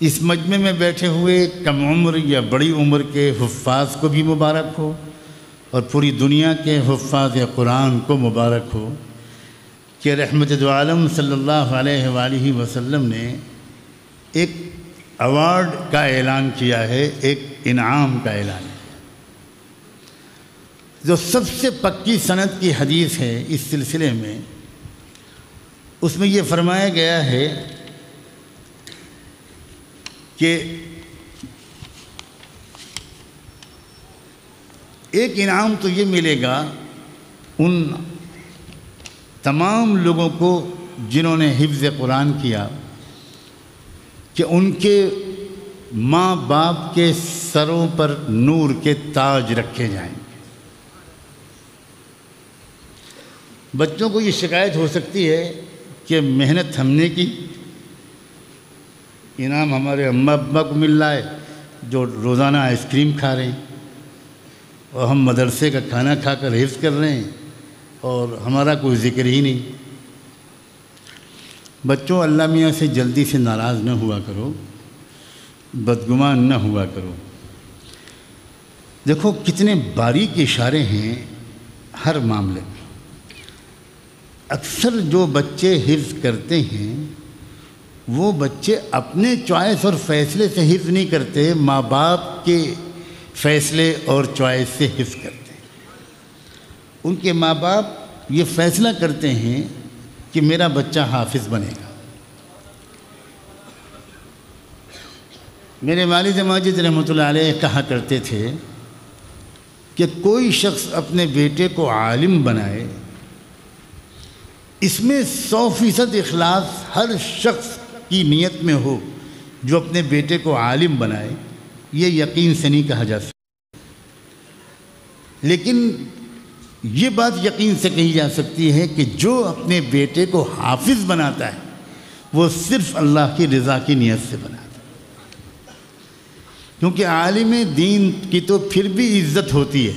اس مجمع میں بیٹھے ہوئے کم عمر یا بڑی عمر کے حفاظ کو بھی مبارک ہو اور پوری دنیا کے حفاظ قرآن کو مبارک ہو کہ رحمت دو عالم صلی اللہ علیہ وآلہ وسلم نے ایک ایوارڈ کا اعلان کیا ہے، ایک انعام کا اعلان ہے جو سب سے پکی سند کی حدیث ہے اس سلسلے میں۔ اس میں یہ فرمایا گیا ہے کہ ایک انعام تو یہ ملے گا ان تمام لوگوں کو جنہوں نے حفظ قرآن کیا کہ ان کے ماں باپ کے سروں پر نور کے تاج رکھے جائیں گے۔ بچوں کو یہ شکایت ہو سکتی ہے کہ محنت ہم نے کی، انعام ہمارے اماں ابا کو مل رہا ہے جو روزانہ آئس کریم کھا رہے ہیں، اور ہم مدرسے کا کھانا کھا کر حفظ کر رہے ہیں اور ہمارا کوئی ذکر ہی نہیں۔ بچوں، اللہ میاں سے جلدی سے ناراض نہ ہوا کرو، بدگمان نہ ہوا کرو۔ دیکھو کتنے باریک اشارے ہیں ہر معاملے میں۔ اکثر جو بچے حفظ کرتے ہیں وہ بچے اپنے چوائس اور فیصلے سے حفظ نہیں کرتے، ماں باپ کے فیصلے اور چوائس سے حفظ کرتے ہیں۔ ان کے ماں باپ یہ فیصلہ کرتے ہیں کہ میرا بچہ حافظ بنے گا۔ میرے والد ماجد رحمۃ اللہ علیہ کہا کرتے تھے کہ کوئی شخص اپنے بیٹے کو عالم بنائے، اس میں 100% اخلاص ہر شخص کی نیت میں ہو جو اپنے بیٹے کو عالم بنائے، یہ یقین سے نہیں کہا جا سکتا، لیکن یہ بات یقین سے کہی جا سکتی ہے کہ جو اپنے بیٹے کو حافظ بناتا ہے وہ صرف اللہ کی رضا کی نیت سے بناتا ہے، کیونکہ عالم دین کی تو پھر بھی عزت ہوتی ہے،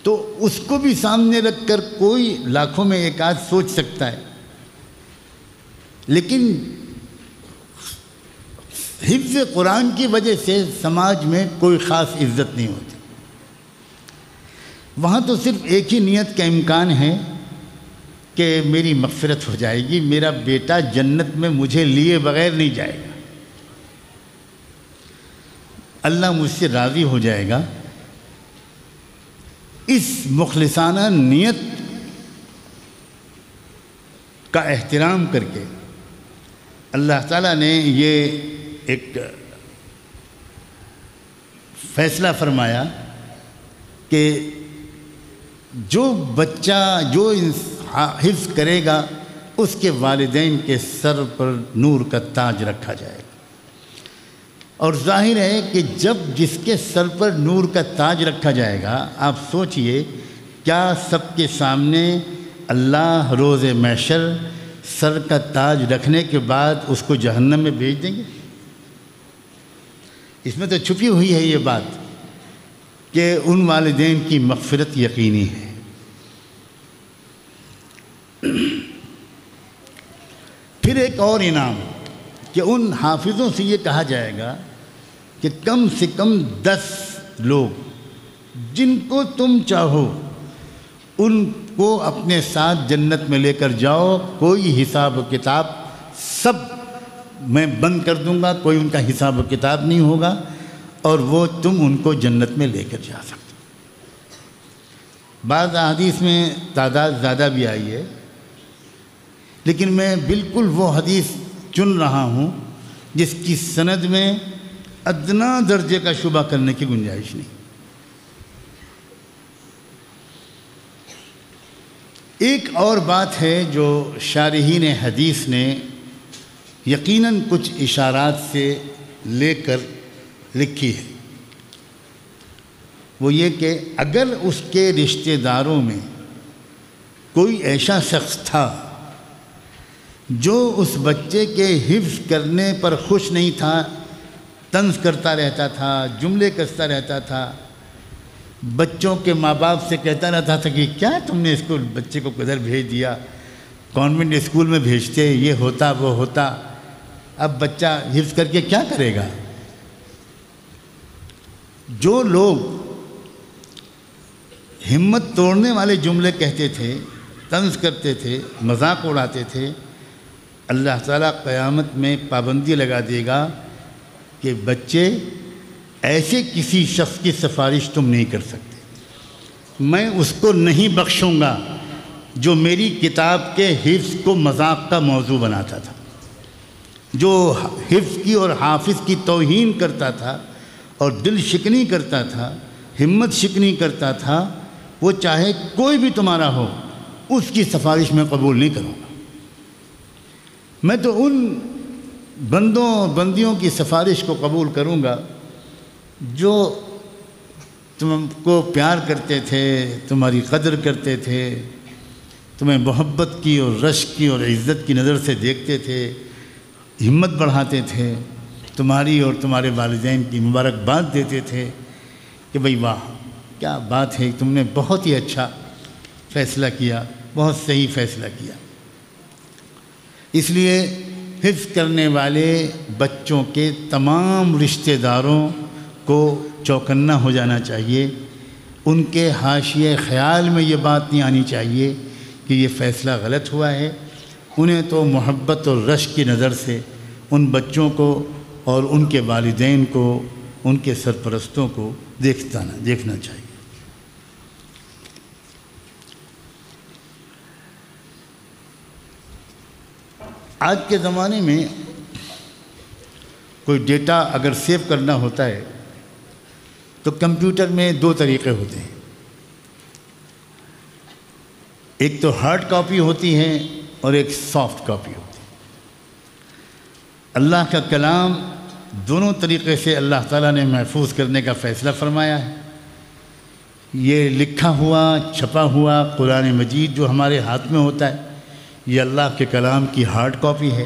تو اس کو بھی سامنے رکھ کر کوئی لاکھوں میں ایک آدھ سوچ سکتا ہے، لیکن حفظ قرآن کی وجہ سے سماج میں کوئی خاص عزت نہیں ہوتی۔ وہاں تو صرف ایک ہی نیت کا امکان ہے کہ میری مغفرت ہو جائے گی، میرا بیٹا جنت میں مجھے لیے بغیر نہیں جائے گا، اللہ مجھ سے راضی ہو جائے گا۔ اس مخلصانہ نیت کا احترام کر کے اللہ تعالیٰ نے یہ ایک فیصلہ فرمایا کہ جو بچہ جو حفظ کرے گا اس کے والدین کے سر پر نور کا تاج رکھا جائے گا۔ اور ظاہر ہے کہ جب جس کے سر پر نور کا تاج رکھا جائے گا، آپ سوچئے کیا سب کے سامنے اللہ روز محشر سر کا تاج رکھنے کے بعد اس کو جہنم میں بھیج دیں گے؟ اس میں تو چھپی ہوئی ہے یہ بات کہ ان والدین کی مغفرت یقینی ہے۔ پھر ایک اور انعام کہ ان حافظوں سے یہ کہا جائے گا کہ کم سے کم 10 لوگ جن کو تم چاہو ان کو اپنے ساتھ جنت میں لے کر جاؤ، کوئی حساب و کتاب، سب میں بند کر دوں گا، کوئی ان کا حساب و کتاب نہیں ہوگا، اور وہ تم ان کو جنت میں لے کر جا سکتے۔ بعض احادیث میں تعداد زیادہ بھی آئی ہے، لیکن میں بالکل وہ حدیث چن رہا ہوں جس کی سند میں ادنا درجے کا شبہ کرنے کی گنجائش نہیں۔ ایک اور بات ہے جو شارحین حدیث نے یقیناً کچھ اشارات سے لے کر لکھی ہے، وہ یہ کہ اگر اس کے رشتہ داروں میں کوئی ایسا شخص تھا جو اس بچے کے حفظ کرنے پر خوش نہیں تھا، طنز کرتا رہتا تھا، جملے کستا رہتا تھا، بچوں کے ماں باپ سے کہتا رہتا تھا کہ کیا تم نے اس کو بچے کو کدھر بھیج دیا، کانوینٹ اسکول میں بھیجتے، یہ ہوتا وہ ہوتا، اب بچہ حفظ کر کے کیا کرے گا؟ جو لوگ ہمت توڑنے والے جملے کہتے تھے، طنز کرتے تھے، مذاق اڑاتے تھے، اللہ تعالیٰ قیامت میں پابندی لگا دے گا کہ بچے ایسے کسی شخص کی سفارش تم نہیں کر سکتے، میں اس کو نہیں بخشوں گا جو میری کتاب کے حفظ کو مذاق کا موضوع بناتا تھا، جو حفظ کی اور حافظ کی توہین کرتا تھا اور دل شکنی کرتا تھا، ہمت شکنی کرتا تھا، وہ چاہے کوئی بھی تمہارا ہو، اس کی سفارش میں قبول نہیں کروں گا۔ میں تو ان بندوں بندیوں کی سفارش کو قبول کروں گا جو تم کو پیار کرتے تھے، تمہاری قدر کرتے تھے، تمہیں محبت کی اور رشک کی اور عزت کی نظر سے دیکھتے تھے، ہمت بڑھاتے تھے، تمہاری اور تمہارے والدین کی مبارکباد دیتے تھے کہ بھئی واہ کیا بات ہے، تم نے بہت ہی اچھا فیصلہ کیا، بہت صحیح فیصلہ کیا۔ اس لیے حفظ کرنے والے بچوں کے تمام رشتہ داروں کو چوکنا ہو جانا چاہیے، ان کے حاشیے خیال میں یہ بات نہیں آنی چاہیے کہ یہ فیصلہ غلط ہوا ہے۔ انہیں تو محبت اور رشک کی نظر سے ان بچوں کو اور ان کے والدین کو، ان کے سرپرستوں کو دیکھنا چاہیے۔ آج کے زمانے میں کوئی ڈیٹا اگر سیو کرنا ہوتا ہے تو کمپیوٹر میں دو طریقے ہوتے ہیں، ایک تو ہارڈ کاپی ہوتی ہے اور ایک سافٹ کاپی ہوتی ہے۔ اللہ کا کلام دونوں طریقے سے اللہ تعالیٰ نے محفوظ کرنے کا فیصلہ فرمایا ہے۔ یہ لکھا ہوا چھپا ہوا قرآن مجید جو ہمارے ہاتھ میں ہوتا ہے، یہ اللہ کے کلام کی ہارڈ کاپی ہے،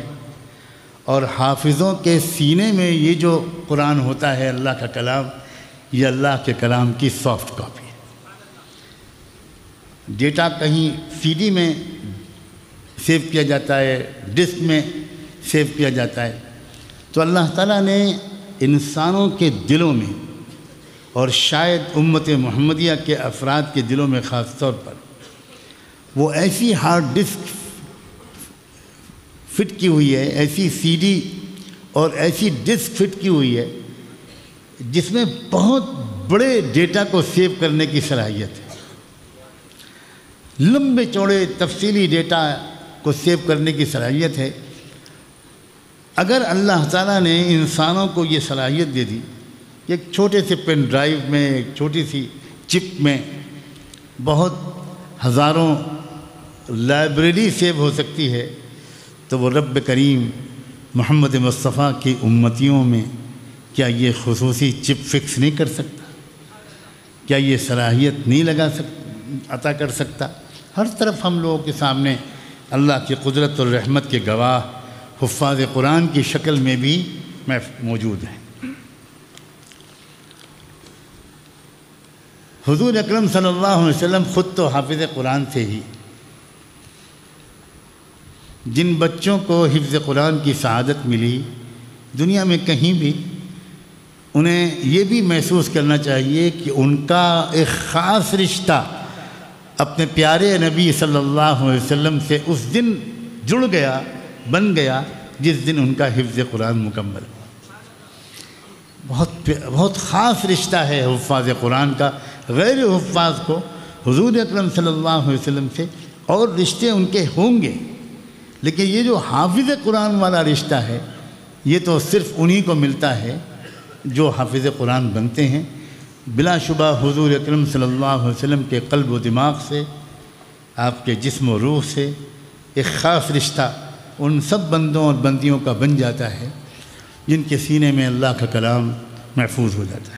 اور حافظوں کے سینے میں یہ جو قرآن ہوتا ہے اللہ کا کلام، یہ اللہ کے کلام کی سافٹ کاپی ہے۔ ڈیٹا کہیں سی ڈی میں سیو کیا جاتا ہے، ڈسک میں سیو کیا جاتا ہے، تو اللہ تعالیٰ نے انسانوں کے دلوں میں اور شاید امت محمدیہ کے افراد کے دلوں میں خاص طور پر وہ ایسی ہارڈ ڈسک فٹ کی ہوئی ہے، ایسی سی ڈی اور ایسی ڈسک فٹ کی ہوئی ہے جس میں بہت بڑے ڈیٹا کو سیو کرنے کی صلاحیت ہے، لمبے چوڑے تفصیلی ڈیٹا کو سیو کرنے کی صلاحیت ہے۔ اگر اللہ تعالیٰ نے انسانوں کو یہ صلاحیت دے دی کہ ایک چھوٹے سے پین ڈرائیو میں، ایک چھوٹی سی چپ میں بہت ہزاروں لائبریری سیو ہو سکتی ہے، تو وہ رب کریم محمد مصطفیٰ کی امتیوں میں کیا یہ خصوصی چپ فکس نہیں کر سکتا؟ کیا یہ صلاحیت نہیں عطا کر سکتا؟ ہر طرف ہم لوگوں کے سامنے اللہ کی قدرت اور رحمت کے گواہ حفاظ قرآن کی شکل میں بھی موجود ہیں۔ حضور اکرم صلی اللہ علیہ وسلم خود تو حافظ قرآن سے ہی، جن بچوں کو حفظ قرآن کی سعادت ملی دنیا میں کہیں بھی، انہیں یہ بھی محسوس کرنا چاہیے کہ ان کا ایک خاص رشتہ اپنے پیارے نبی صلی اللہ علیہ وسلم سے اس دن جڑ گیا، بن گیا جس دن ان کا حفظ قرآن مکمل ہوا۔ بہت خاص رشتہ ہے حفاظ قرآن کا غیر حفاظ کو حضور اکرم صلی اللہ علیہ وسلم سے، اور رشتے ان کے ہوں گے، لیکن یہ جو حافظ قرآن والا رشتہ ہے یہ تو صرف انہی کو ملتا ہے جو حافظ قرآن بنتے ہیں۔ بلا شبہ حضور اکرم صلی اللہ علیہ وسلم کے قلب و دماغ سے، آپ کے جسم و روح سے ایک خاص رشتہ ان سب بندوں اور بندیوں کا بن جاتا ہے جن کے سینے میں اللہ کا کلام محفوظ ہو جاتا ہے۔